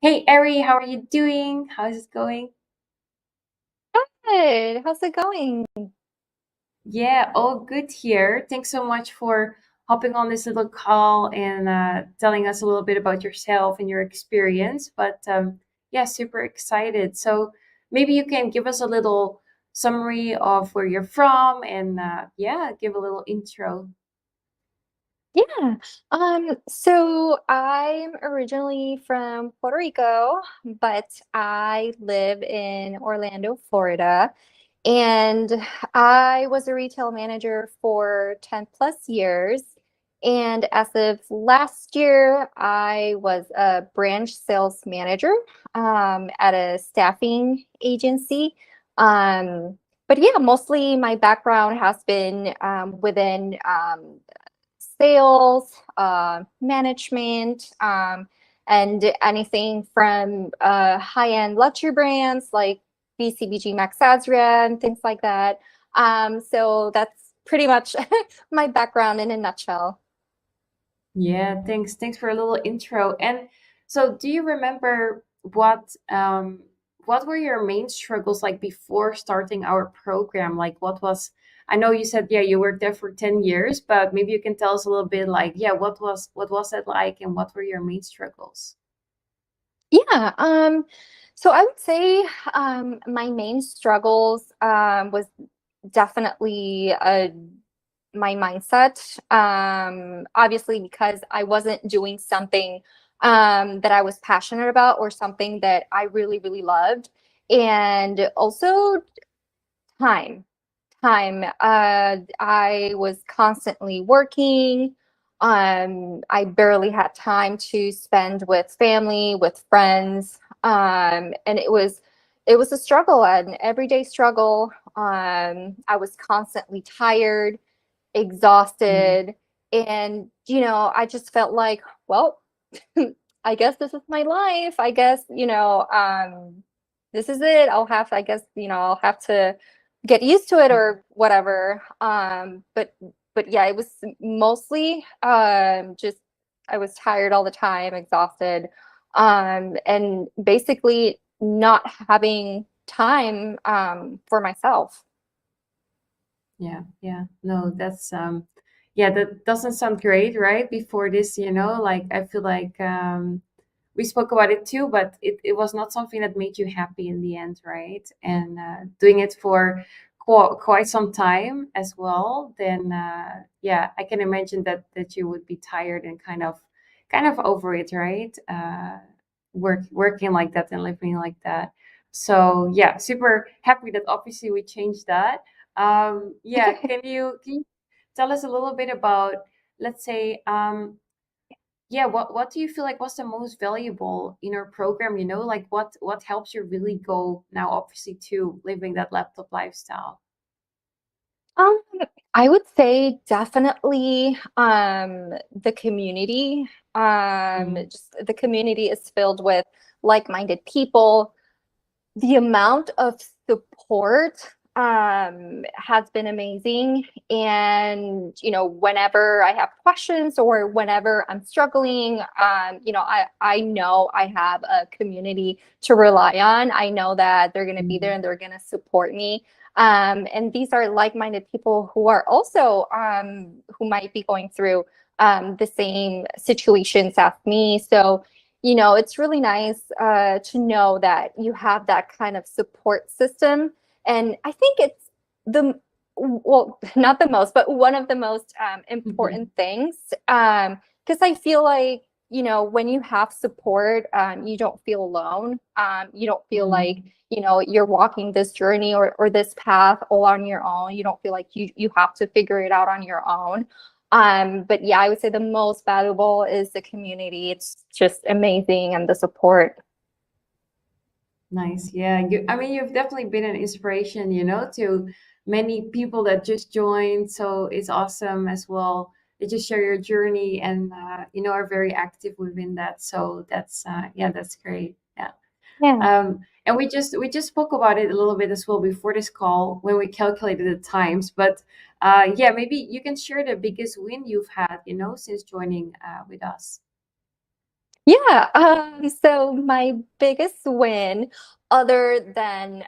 Hey, Ari, how are you doing? How's it going? Good. How's it going? Yeah, all good here. Thanks so much for hopping on this little call and telling us a little bit about yourself and your experience. Yeah, super excited. So maybe you can give us a little summary of where you're from and yeah, give a little intro. Yeah. So I'm originally from Puerto Rico, but I live in Orlando, Florida. And I was a retail manager for 10 plus years. And as of last year, I was a branch sales manager at a staffing agency. But yeah, mostly my background has been within sales, management, and anything from high-end luxury brands like BCBG Max Azria and things like that. So that's pretty much my background in a nutshell. Yeah, thanks. Thanks for a little intro. And so do you remember what were your main struggles like before starting our program? Like what was I know you said yeah, you worked there for 10 years, but maybe you can tell us a little bit like yeah, what was that like and what were your main struggles? Yeah. So I would say my main struggles was definitely my mindset. Obviously, because I wasn't doing something that I was passionate about or something that I really, really loved. And also time. Time. I was constantly working. I barely had time to spend with family, with friends. And it was a struggle, an everyday struggle. I was constantly tired, Mm. exhausted, and I just felt like, well, I guess this is my life. I guess, this is it. I guess, I'll have to get used to it or whatever. But yeah, it was mostly just I was tired all the time, exhausted, and basically not having time for myself. Yeah, yeah. No, that's yeah, that doesn't sound great, right? Before this, like I feel like we spoke about it too, but it was not something that made you happy in the end, right? And doing it for quite some time as well, then yeah, I can imagine that you would be tired and kind of over it, right? Working like that and living like that. So yeah, super happy that obviously we changed that. Yeah, can you tell us a little bit about, let's say, yeah, what do you feel like was the most valuable in our program? Like what helps you really go now, obviously, to living that laptop lifestyle? Um, I would say definitely the community. Mm, Just the community is filled with like-minded people. The amount of support has been amazing. And, whenever I have questions or whenever I'm struggling, I know I have a community to rely on. I know that they're going to be there mm, and they're going to support me. And these are like-minded people who are also who might be going through the same situations as me. So it's really nice to know that you have that kind of support system. And I think it's well, not the most, but one of the most mhm, important things. Because I feel like, when you have support, you don't feel alone. You don't feel like, mm. you're walking this journey or this path all on your own. You don't feel like you have to figure it out on your own. But yeah, I would say the most valuable is the community. It's just amazing and the support. Nice. Yeah. I mean, you've definitely been an inspiration, to many people that just joined. So it's awesome as well. They just share your journey and, are very active within that. So yeah, that's great. Yeah. Yeah. And we just spoke about it a little bit as well before this call when we calculated the times. But yeah, maybe you can share the biggest win you've had, since joining with us. Yeah, so my biggest win, other than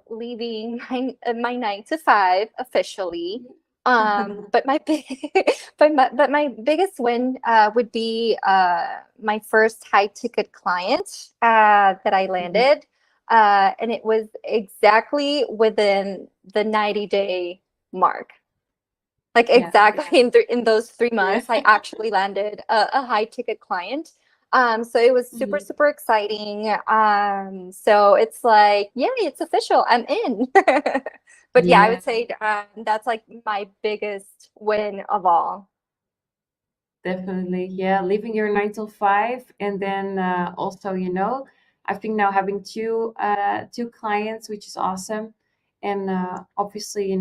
leaving my 9 to 5 officially, but my big but my biggest win would be my first high ticket client that I Mhm. landed, and it was exactly within the 90-day mark. Like Yeah, exactly in those 3 months, yeah. I actually landed a high ticket client. So it was super, Mhm. super exciting. So it's like, yeah, it's official. I'm in. But yeah, I Yeah, would say that's like my biggest win of all. definitely. Yeah, leaving your 9 to 5, and then also, I think now having two clients, which is awesome, and obviously,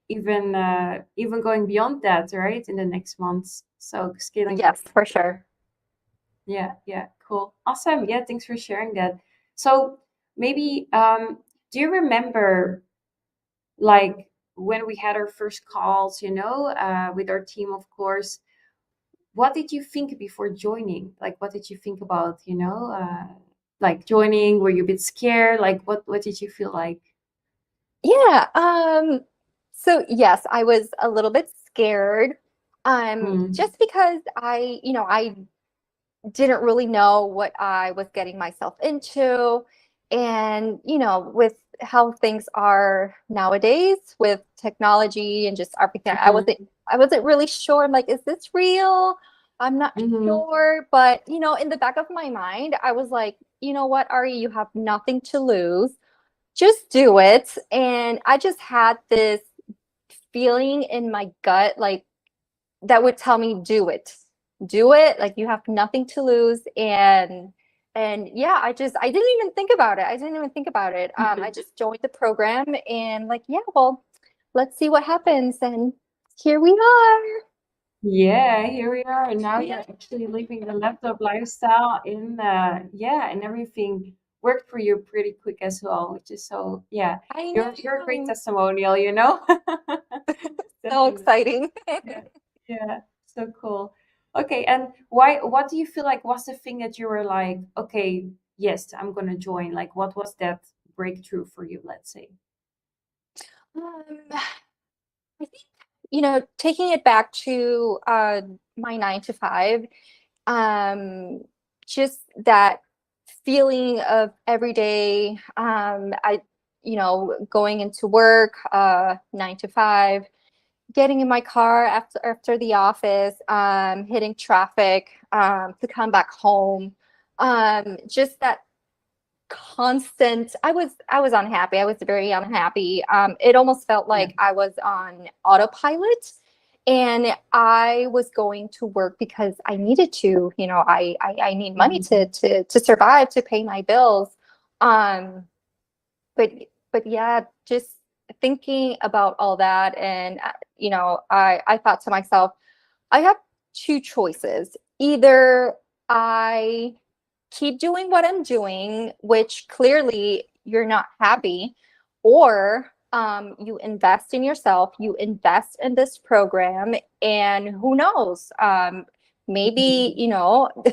even going beyond that, right, in the next months. So scaling Yes, up. for sure. Yeah, yeah, cool, awesome. Yeah, thanks for sharing that. So maybe, do you remember, like, when we had our first calls, with our team, of course? What did you think before joining? Like, what did you think about, like joining? Were you a bit scared? Like, what did you feel like? Yeah. So yes, I was a little bit scared. Mm, Just because I didn't really know what I was getting myself into. And, with how things are nowadays with technology and just everything, mm-hmm, I wasn't really sure. I'm like, is this real? I'm not mm-hmm, sure. But, in the back of my mind, I was like, you know what, Ari, you have nothing to lose. Just do it. And I just had this feeling in my gut, like that would tell me do it, like you have nothing to lose. And yeah, I didn't even think about it. I just joined the program and like, yeah, well, let's see what happens. And here we are. Yeah, here we are. And now you're Yeah, actually living the laptop lifestyle yeah, and everything worked for you pretty quick as well, which is so, yeah, I you're a great know. testimonial. So Definitely. exciting. Yeah, yeah, so cool. Okay, and why? What do you feel like was the thing that you were like, okay, yes, I'm gonna join? Like, what was that breakthrough for you? Let's say. I think, taking it back to my 9 to 5, um just that feeling of every day, I going into work 9 to 5, getting in my car after the office, hitting traffic to come back home, just that constant. I was unhappy. I was very unhappy. It almost felt Yeah. like I was on autopilot, and I was going to work because I needed to. I need money Mhm. to survive, to pay my bills. Um, but but yeah, just thinking about all that, and I thought to myself, I have two choices. Either I keep doing what I'm doing, which clearly you're not happy, or you invest in yourself, you invest in this program, and who knows? Maybe, Mhm.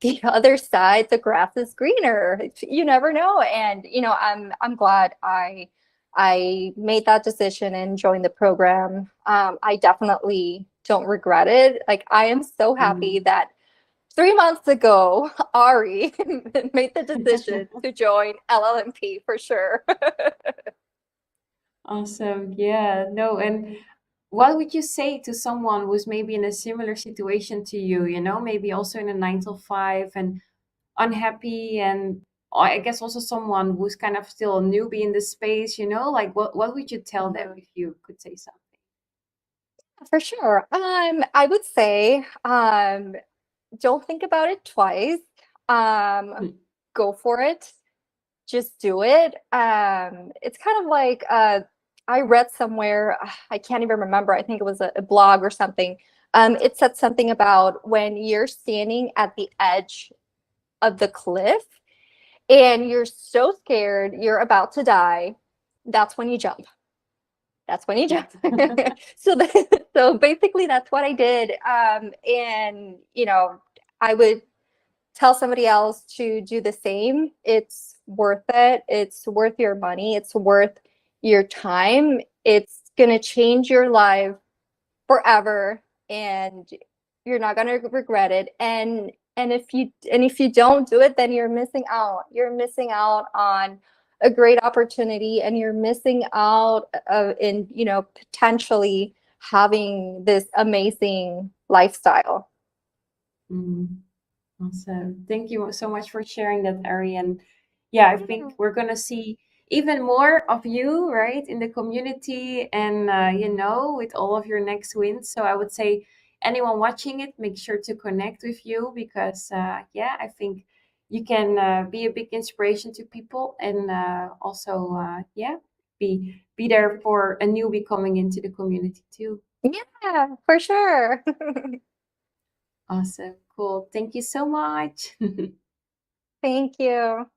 the other side, the grass is greener. You never know. And, I'm glad I made that decision and joined the program. I definitely don't regret it. Like, I am so happy Mhm. that 3 months ago, Ari made the decision to join LLMP for sure. Awesome. Yeah. No, and what would you say to someone who's maybe in a similar situation to you? Maybe also in a 9 to 5 and unhappy, and I guess also someone who's kind of still a newbie in the space, like what would you tell them Mhm. if you could say something? For sure. I would say, don't think about it twice. Um, Mm, Go for it. Just do it. It's kind of like, I read somewhere, I can't even remember. I think it was a blog or something. It said something about when you're standing at the edge of the cliff and you're so scared you're about to die. That's when you jump. That's when you yeah. jump. So basically, that's what I did. And I would tell somebody else to do the same, it's worth it. It's worth your money. It's worth your time. It's going to change your life forever, and you're not going to regret it. And if you don't do it, then you're missing out. You're missing out on a great opportunity, and you're missing out in, potentially having this amazing lifestyle. Mm. Awesome. Thank you so much for sharing that, Ari. And yeah, I think we're gonna see even more of you, right, in the community and with all of your next wins. So I would say anyone watching it, make sure to connect with you because yeah, I think you can be a big inspiration to people and also yeah, be there for a newbie coming into the community too. Yeah, for sure. Awesome. Cool. Thank you so much. Thank you.